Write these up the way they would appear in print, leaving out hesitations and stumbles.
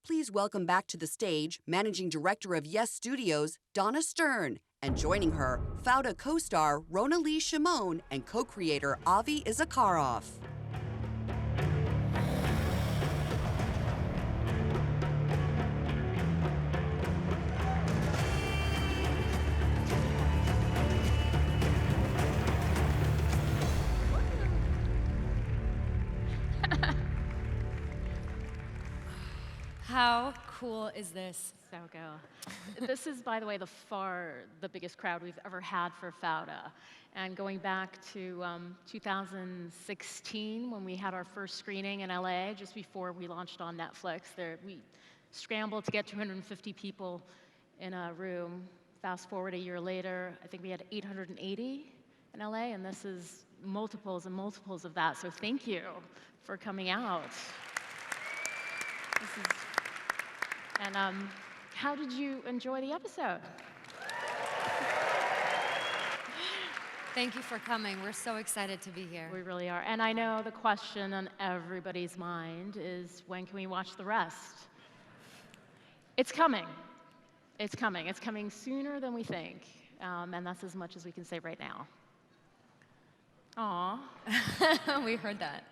Please welcome back to the stage Managing Director of Yes Studios, Danna Stern, and joining her, Fauda co-star Rona-Lee Shim'on and co-creator Avi Issacharoff. How cool is this? So go. This is, by the way, the biggest crowd we've ever had for Fauda. And going back to 2016, when we had our first screening in LA, just before we launched on Netflix, we scrambled to get 250 people in a room. Fast forward a year later, I think we had 880 in LA, and this is multiples and multiples of that. So thank you for coming out. And how did you enjoy the episode? Thank you for coming. We're so excited to be here. We really are. And I know the question on everybody's mind is, when can we watch the rest? It's coming. It's coming. It's coming sooner than we think. And that's as much as we can say right now. Aw. We heard that.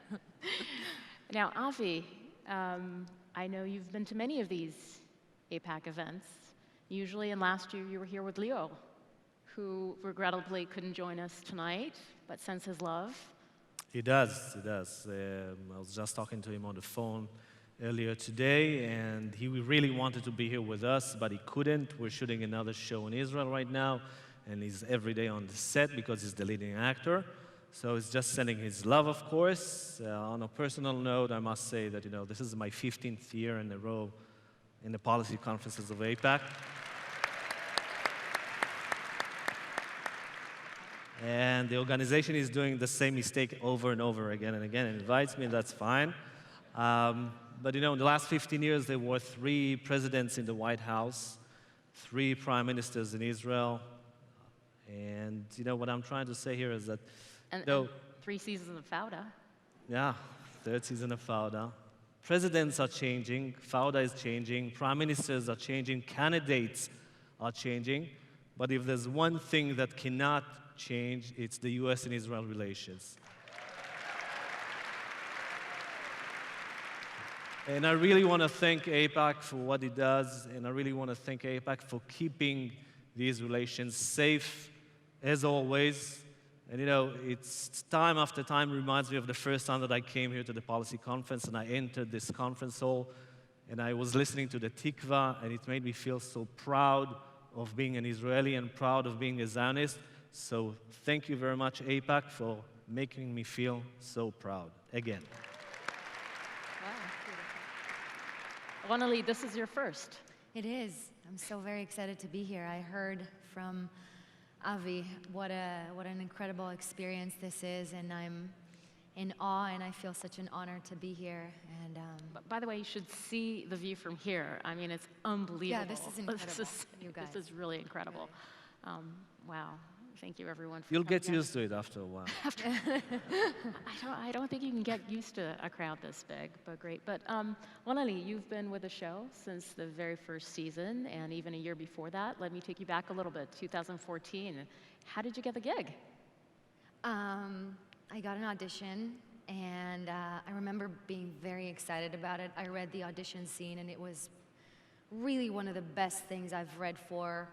Now, Avi, I know you've been to many of these APAC events. Usually, and last year you were here with Leo, who regrettably couldn't join us tonight, but sends his love. He does, he does. I was just talking to him on the phone earlier today, and he really wanted to be here with us, but he couldn't. We're shooting another show in Israel right now, and he's every day on the set because he's the leading actor. So he's just sending his love, of course. On a personal note, I must say that, this is my 15th year in a row in the policy conferences of APAC. And the organization is doing the same mistake over and over again and again. It invites me, and that's fine. But in the last 15 years, there were 3 presidents in the White House, 3 prime ministers in Israel. And what I'm trying to say here is that and 3 seasons of Fauda. Yeah, 3rd season of Fauda. Presidents are changing, Fauda is changing, prime ministers are changing, candidates are changing. But if there's one thing that cannot change, it's the US and Israel relations. And I really want to thank APAC for what it does, and I really want to thank APAC for keeping these relations safe, as always. And it's time after time reminds me of the first time that I came here to the policy conference, and I entered this conference hall, and I was listening to the Tikva, and it made me feel so proud of being an Israeli and proud of being a Zionist. So thank you very much, APAC, for making me feel so proud again. Wow. Rona-Lee, this is your first. It is. I'm so very excited to be here. I heard from Avi what an incredible experience this is, and I'm in awe, and I feel such an honor to be here. And by the way, you should see the view from here. I mean, it's unbelievable. Yeah, this is incredible. You guys. This is really incredible. Wow. Thank you, everyone. You'll get used to it after a while. I don't think you can get used to a crowd this big, but great. But Rona-Lee, you've been with the show since the very first season, and even a year before that. Let me take you back a little bit, 2014. How did you get the gig? I got an audition, and I remember being very excited about it. I read the audition scene, and it was really one of the best things I've read for.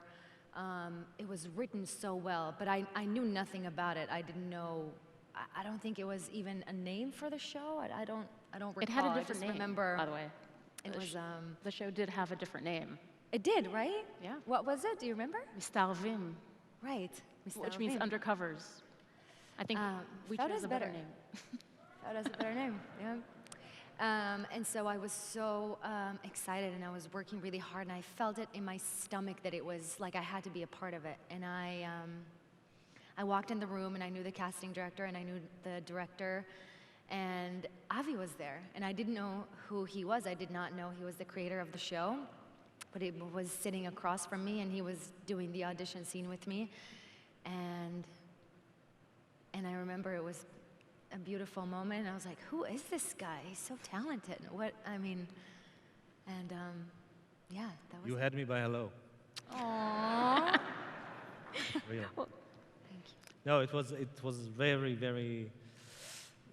It was written so well, but I knew nothing about it. I didn't know. I don't think it was even a name for the show. I don't recall. It had a different name, remember, by the way. The show did have a different name. It did, right? Yeah. What was it? Do you remember? Mista'arvim. Right. Which means undercovers. I think we chose a better name. Fauda's a better name, yeah. And so I was so excited, and I was working really hard, and I felt it in my stomach that it was like I had to be a part of it. And I walked in the room, and I knew the casting director, and I knew the director, and Avi was there. And I didn't know who he was. I did not know he was the creator of the show, but he was sitting across from me, and he was doing the audition scene with me. And I remember it was a beautiful moment, and I was like, who is this guy? He's so talented. And yeah, that was You had me by hello. Aww. Real. Thank you. No, it was very, very,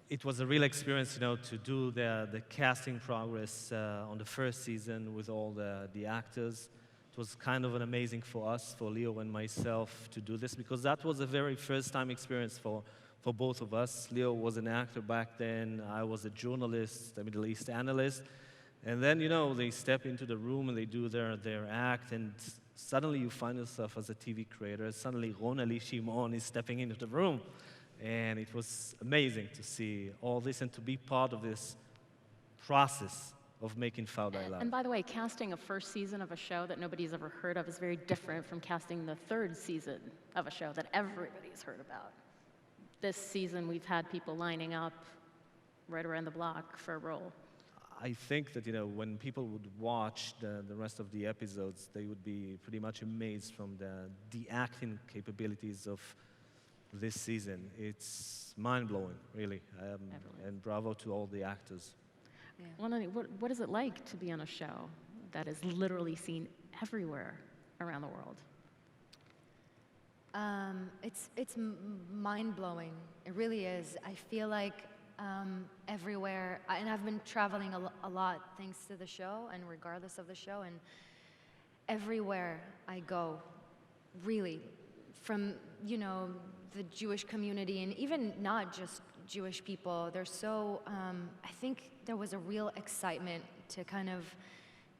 it was a real experience, to do the casting progress on the first season with all the actors. It was kind of an amazing for us, for Leo and myself, to do this, because that was a very first-time experience for both of us. Leo was an actor back then. I was a journalist, a Middle East analyst. And then, they step into the room and they do their act, and suddenly you find yourself as a TV creator. Suddenly, Rona-Lee Shim'on is stepping into the room. And it was amazing to see all this and to be part of this process of making Fauda alive. And by the way, casting a first season of a show that nobody's ever heard of is very different from casting the third season of a show that everybody's heard about. This season, we've had people lining up right around the block for a role. I think that, when people would watch the rest of the episodes, they would be pretty much amazed from the acting capabilities of this season. It's mind-blowing, really. And bravo to all the actors. Yeah. Rona-Lee, what is it like to be on a show that is literally seen everywhere around the world? It's mind-blowing. It really is. I feel like everywhere, and I've been traveling a lot thanks to the show and regardless of the show, and everywhere I go, really, from, the Jewish community, and even not just Jewish people, they're so, I think there was a real excitement to kind of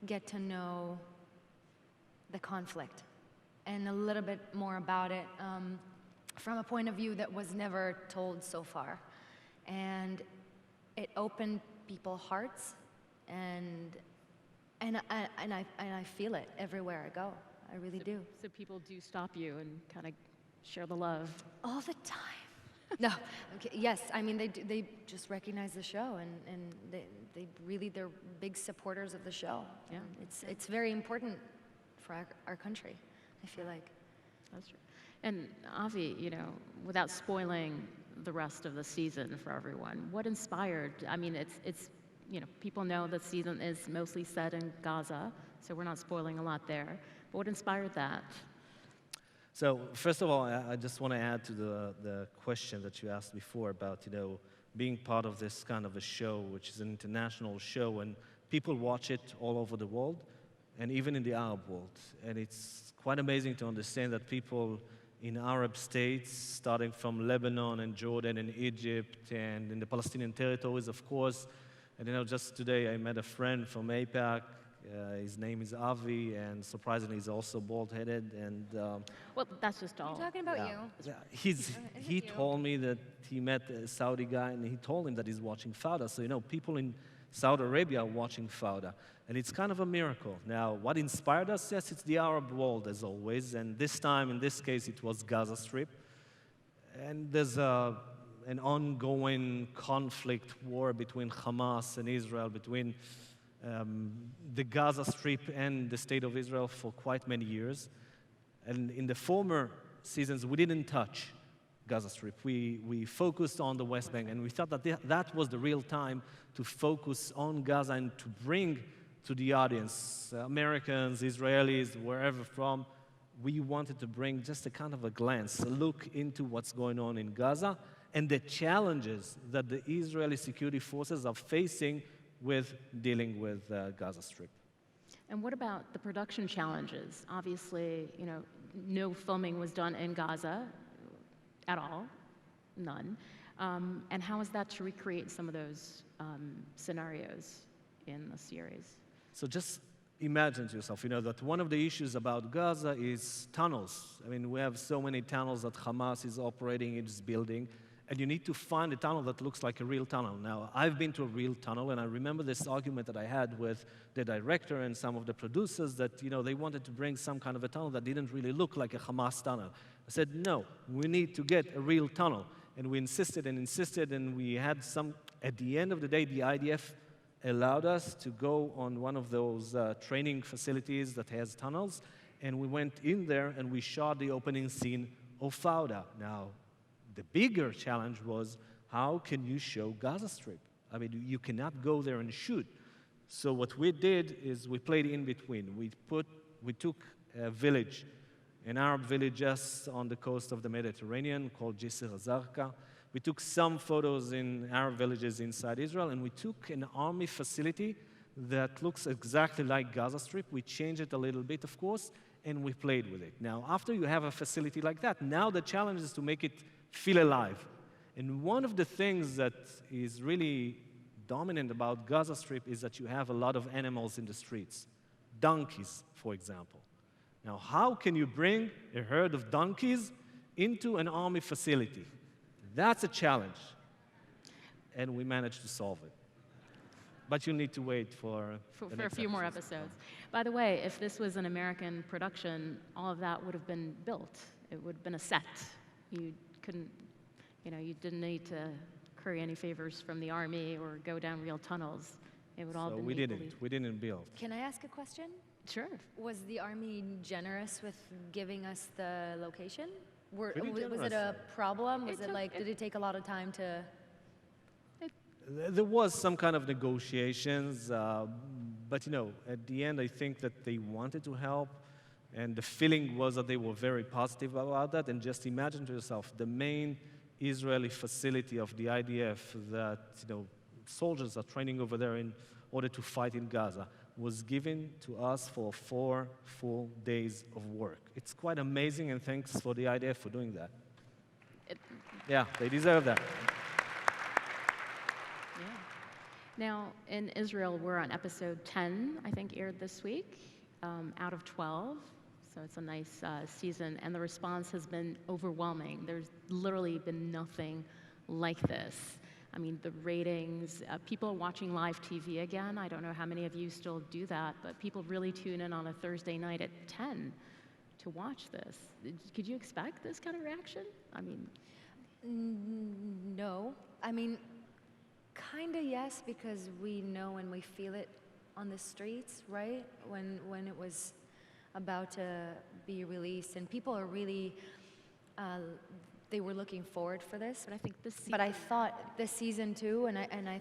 get to know the conflict and a little bit more about it from a point of view that was never told so far. And it opened people's hearts, and I feel it everywhere I go. I really do. So people do stop you and kind of share the love. All the time. No, okay, yes, I mean, they just recognize the show, and they're big supporters of the show. Yeah. It's very important for our country, I feel like. That's true. And Avi, without spoiling the rest of the season for everyone, what inspired, I mean, it's people know the season is mostly set in Gaza, so we're not spoiling a lot there, but what inspired that? So first of all, I just want to add to the question that you asked before about, being part of this kind of a show, which is an international show, and people watch it all over the world, and even in the Arab world. And it's quite amazing to understand that people in Arab states, starting from Lebanon and Jordan and Egypt, and in the Palestinian Territories, of course. And just today I met a friend from AIPAC. His name is Avi, and surprisingly, he's also bald-headed. And Well, that's just all. You're talking about you. Yeah, he told me that he met a Saudi guy, and he told him that he's watching Fauda. So people in Saudi Arabia are watching Fauda, and it's kind of a miracle. Now, what inspired us? Yes, it's the Arab world, as always, and this time, in this case, it was Gaza Strip. And there's an ongoing conflict, war between Hamas and Israel, between the Gaza Strip and the State of Israel for quite many years. And in the former seasons, we didn't touch Gaza Strip. We focused on the West Bank, and we thought that that was the real time to focus on Gaza and to bring to the audience, Americans, Israelis, wherever from, we wanted to bring just a kind of a glance, a look into what's going on in Gaza and the challenges that the Israeli security forces are facing with dealing with Gaza Strip. And what about the production challenges? Obviously, no filming was done in Gaza at all, none. And how is that to recreate some of those scenarios in the series? So just imagine to yourself, that one of the issues about Gaza is tunnels. I mean, we have so many tunnels that Hamas is operating, it's building, and you need to find a tunnel that looks like a real tunnel. Now, I've been to a real tunnel, and I remember this argument that I had with the director and some of the producers that, they wanted to bring some kind of a tunnel that didn't really look like a Hamas tunnel. I said, no, we need to get a real tunnel. And we insisted and insisted, and we had at the end of the day, the IDF allowed us to go on one of those training facilities that has tunnels, and we went in there and we shot the opening scene of Fauda. Now, the bigger challenge was, how can you show Gaza Strip? I mean, you cannot go there and shoot. So what we did is we played in between. We took a village, an Arab village just on the coast of the Mediterranean called Jisr al-Zarqa. We took some photos in Arab villages inside Israel, and we took an army facility that looks exactly like Gaza Strip. We changed it a little bit, of course, and we played with it. Now, after you have a facility like that, now the challenge is to make it feel alive. And one of the things that is really dominant about Gaza Strip is that you have a lot of animals in the streets. Donkeys, for example. Now, how can you bring a herd of donkeys into an army facility? That's a challenge. And we managed to solve it. But you need to wait for a few more episodes. By the way, if this was an American production, all of that would have been built. It would have been a set. You couldn't, you didn't need to curry any favors from the army or go down real tunnels. It would all So been we didn't build. Can I ask a question? Sure. Was the Army generous with giving us the location? Pretty Was it generous. a problem? Was It it took- like, did it take a lot of time to? There was some kind of negotiations, but at the end, I think that they wanted to help, and the feeling was that they were very positive about that. And just imagine to yourself the main Israeli facility of the IDF that soldiers are training over there in order to fight in Gaza was given to us for 4 full days of work. It's quite amazing, and thanks for the IDF for doing that. Yeah, they deserve that. Yeah. Now, in Israel, we're on episode 10, I think, aired this week, out of 12. So it's a nice season, and the response has been overwhelming. There's literally been nothing like this. I mean, the ratings, people are watching live TV again. I don't know how many of you still do that, but people really tune in on a Thursday night at 10 to watch this. Could you expect this kind of reaction? I mean, No. I mean, kind of yes, because we know and we feel it on the streets, right? When it was about to be released, and people are really, they were looking forward for this. but I think this But I thought this season too, and I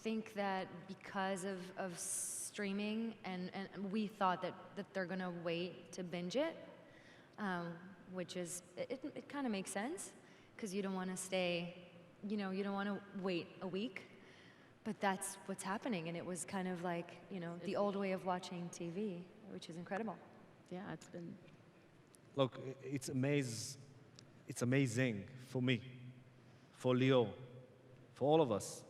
think that because of streaming, and we thought that they're gonna wait to binge it, which is, it kind of makes sense, because you don't want to stay, you don't want to wait a week, but that's what's happening, and it was kind of like, the old way of watching TV, which is incredible. yeah, it's been, Look, it's amazing for me, for Leo, for all of us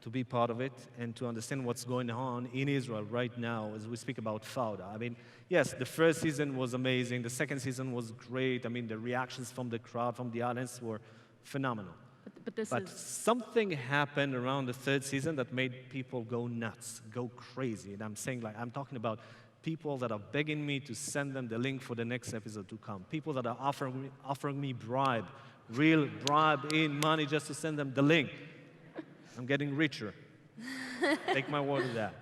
to be part of it and to understand what's going on in Israel right now as we speak about Fauda. I mean, yes, the first season was amazing. The second season was great. I mean, the reactions from the crowd, from the audience were phenomenal. but this But is, something happened around the third season that made people go nuts, go crazy. And I'm talking about people that are begging me to send them the link for the next episode to come. People that are offering me real bribe in money just to send them the link. I'm getting richer. Take my word of that.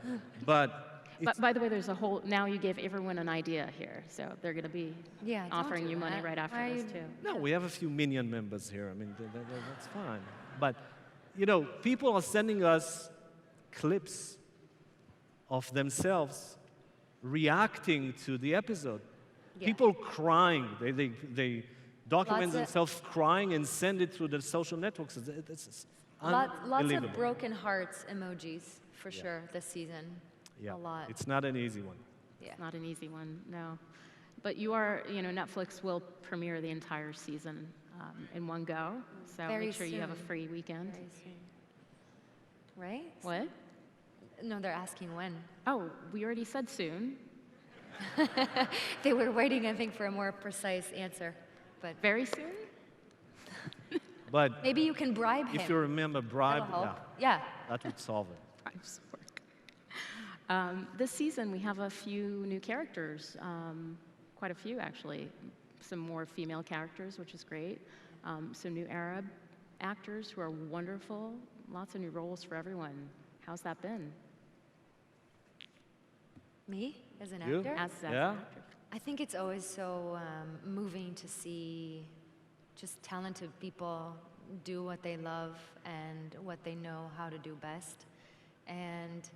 But by the way, there's a whole, now you gave everyone an idea here, so they're going to be Yeah, don't offering do you money that. right after Why this, you- too. no, we have a few minion members here. I mean, that's fine. But, people are sending us clips of themselves reacting to the episode. Yeah. People crying. They document Lots of- themselves crying and send it through the social networks. It's Lots unbelievable. of broken hearts emojis, for sure, this season. Yeah, A lot. it's not an easy one. Yeah. Not an easy one, no. But Netflix will premiere the entire season in one go, so Very make sure you have a soon. free weekend. Very soon. Right? What? No, they're asking when. Oh, we already said soon. They were waiting, I think, for a more precise answer. But Very soon? But maybe you can bribe him. if you remember bribe, That'll help. yeah, Yeah. that would solve it. Price work. This season, we have a few new characters, quite a few actually. Some more female characters, which is great. Some new Arab actors who are wonderful. Lots of new roles for everyone. How's that been? Me, as an You? actor? As an Yeah? actor? I think it's always so moving to see just talented people do what they love and what they know how to do best. And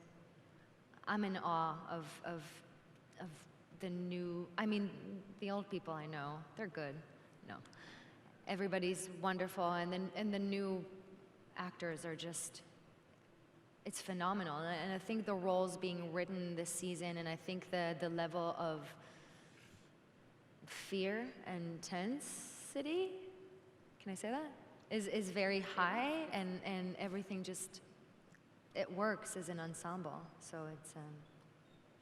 I'm in awe of the new, I mean, the old people I know, they're good. No. Everybody's wonderful, and the new actors are just, it's phenomenal. And I think the roles being written this season, and I think the level of fear and intensity, can I say that? Is very high, and everything just, it works as an ensemble. So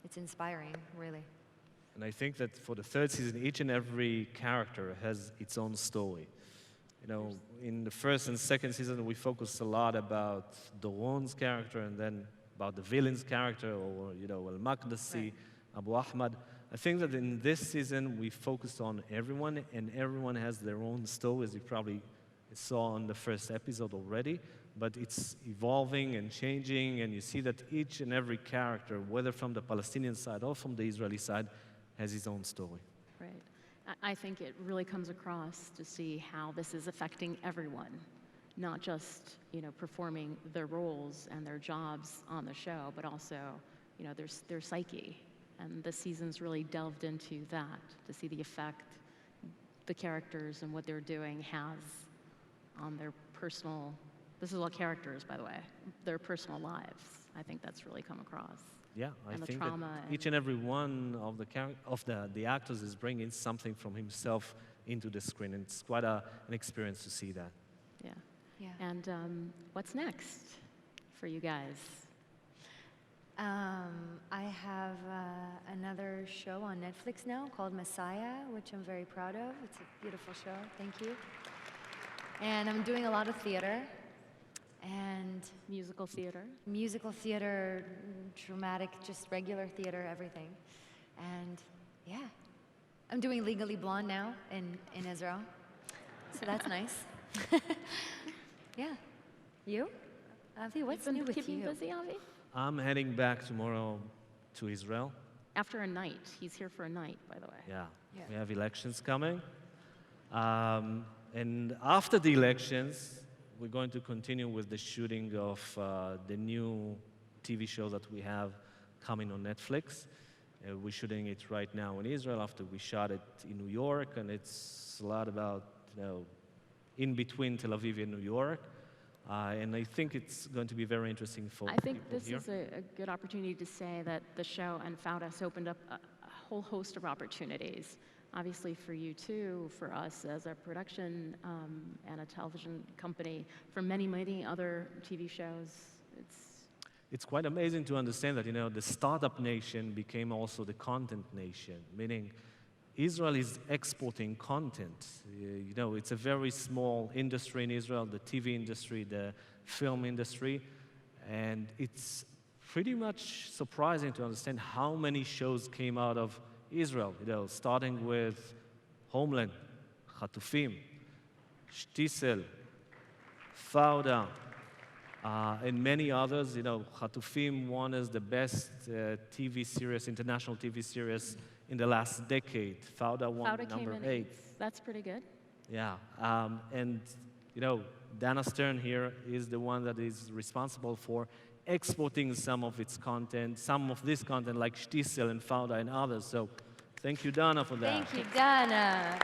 it's inspiring, really. And I think that for the third season, each and every character has its own story. You know, in the first and second season, we focused a lot about Doron's character and then about the villain's character, or, you know, Al-Maqdisi, Right. Abu Ahmad. I think that in this season, we focused on everyone, and everyone has their own story, as you probably saw on the first episode already. But it's evolving and changing, and you see that each and every character, whether from the Palestinian side or from the Israeli side, has his own story. Right. I think it really comes across to see how this is affecting everyone, not just, you know, performing their roles and their jobs on the show, but also, you know, their psyche. And this season's really delved into that, to see the effect the characters and what they're doing has on their personal, this is all characters, by the way, their personal lives. I think that's really come across. Yeah, I And the think that trauma each and every one of the actors is bringing something from himself into the screen, and it's quite an experience to see that. Yeah. Yeah. And what's next for you guys? I have another show on Netflix now called Messiah, which I'm very proud of. It's a beautiful show, thank you. And I'm doing a lot of theater, and Musical theater? musical theater, dramatic, just regular theater, everything. And yeah, I'm doing Legally Blonde now in Israel, so that's nice. Yeah. You? Avi, what's Been new with keeping you? busy, Avi? I'm heading back tomorrow to Israel. After a night. He's here for a night, by the way. Yeah, Yeah. we have elections coming. And after the elections, we're going to continue with the shooting of the new TV show that we have coming on Netflix. We're shooting it right now in Israel after we shot it in New York, and it's a lot about, you know, in between Tel Aviv and New York. And I think it's going to be very interesting for I think people this here. is a good opportunity to say that the show and Fauda has opened up a whole host of opportunities. Obviously for you too, for us as a production and a television company, for many, many other TV shows. It's quite amazing to understand that, you know, the startup nation became also the content nation, meaning Israel is exporting content. You know, it's a very small industry in Israel, the TV industry, the film industry, and it's pretty much surprising to understand how many shows came out of Israel, you know, starting with Homeland, Chatufim, Shtisel, Fauda, and many others. You know, Chatufim won as the best TV series, international TV series in the last decade. Fauda won Fauda came number in 8. eighth. That's pretty good. Yeah, and you know, Danna Stern here is the one that is responsible for exporting some of its content, some of this content like Shtisel and Fauda and others. So thank you, Danna, for that. Thank you, Danna.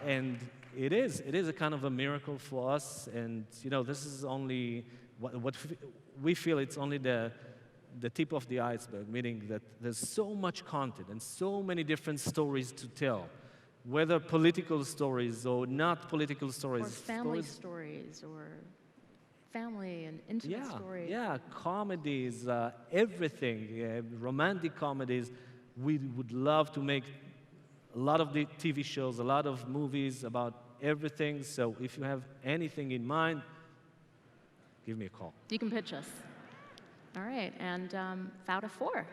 And it is a kind of a miracle for us. And you know, this is only what we feel. It's only the tip of the iceberg, meaning that there's so much content and so many different stories to tell, whether political stories or not political stories. Or family stories, or family and intimate stories. Yeah, comedies, everything, romantic comedies. We would love to make a lot of the TV shows, a lot of movies about everything. So if you have anything in mind, give me a call. You can pitch us. All right, and Fauda 4.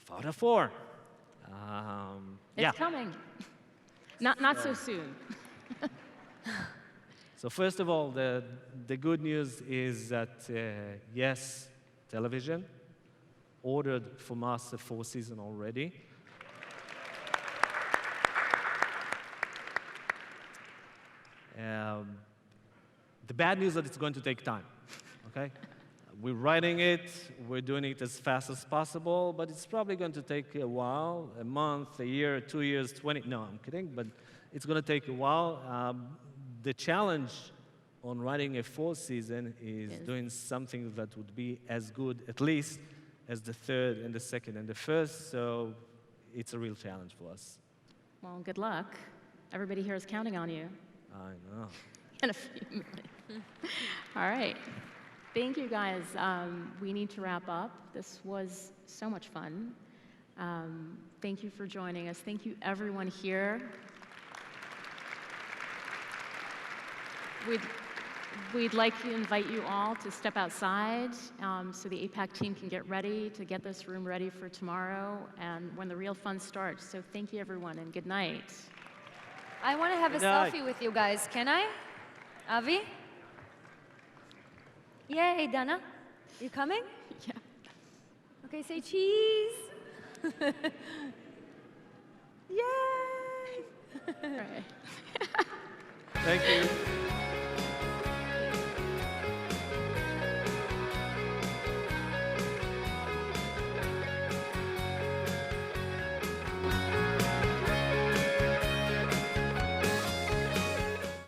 Fauda 4. It's coming. Not so soon. So first of all, the good news is that, yes, television ordered from us a 4th season already. The bad news is that it's going to take time, okay? we're writing it, we're doing it as fast as possible, but it's probably going to take a while, a month, a year, 2 years, 20, no, I'm kidding, but it's going to take a while. The challenge on writing a full season is doing something that would be as good, at least, as the third and the second and the first, so it's a real challenge for us. Well, good luck. Everybody here is counting on you. I know. In a few minutes. All right. Thank you, guys. We need to wrap up. This was so much fun. Thank you for joining us. Thank you, everyone here. We'd like to invite you all to step outside so the APAC team can get ready to get this room ready for tomorrow and when the real fun starts. So thank you, everyone, and good night. I want to have a selfie with you guys. Can I? Avi? Yay, Danna. You coming? Yeah. Okay, say cheese. Yay! All right. Thank you.